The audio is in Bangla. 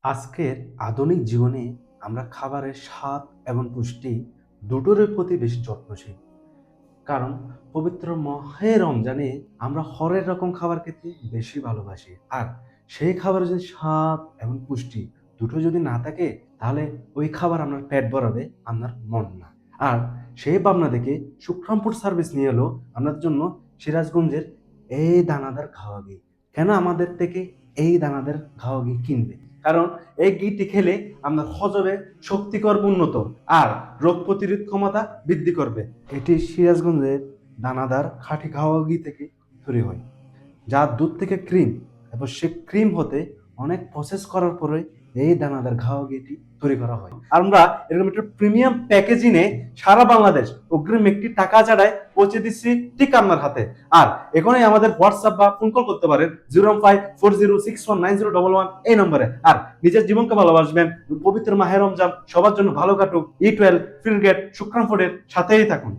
আজকের আধুনিক জীবনে আমরা খাবারের স্বাদ এবং পুষ্টি দুটোরই প্রতি বেশি যত্নশীল। কারণ পবিত্র মাহে রমজানে আমরা হরেক রকম খাবার খেতে বেশি ভালোবাসি। আর সেই খাবারের যদি স্বাদ এবং পুষ্টি দুটো যদি না থাকে, তাহলে ওই খাবার আপনার পেট ভরাবে, আপনার মন না। আর সেই ভাবনা থেকে সুখরাম ফুড সার্ভিস নিয়ে এলো আপনাদের জন্য সিরাজগঞ্জের এই দানাদার ঘাওয়া ঘি। কেন আমাদের থেকে এই দানাদার ঘাওয়া ঘি কিনবে? কারণ এই ঘিটি খেলে আপনার হজমে শক্তি করবে উন্নত, আর রোগ প্রতিরোধ ক্ষমতা বৃদ্ধি করবে। এটি সিরাজগঞ্জের দানাদার খাঁটি ঘাওয়া ঘি থেকে তৈরি হয়, যা দুধ থেকে ক্রিম এবং সে ক্রিম হতে অনেক প্রসেস করার পরে এই দানাদার ঘাওয়া ঘিটি তৈরি করা হয়। আর আমরা এরকম একটা প্রিমিয়াম প্যাকেজিংয়ে সারা বাংলাদেশ অগ্রিম একটি টাকা ছাড়াই পৌঁছে দিচ্ছি ঠিক আপনার হাতে। আর এখনই আমাদের হোয়াটসঅ্যাপ বা ফোন কল করতে পারেন 0540619011 এই নম্বরে। আর নিজের জীবনকে ভালোবাসবেন, পবিত্র মাহে রমজান সবার জন্য ভালো কাটুক। E12 ফিলগেট সুখরাম ফুডের সাথেই থাকুন।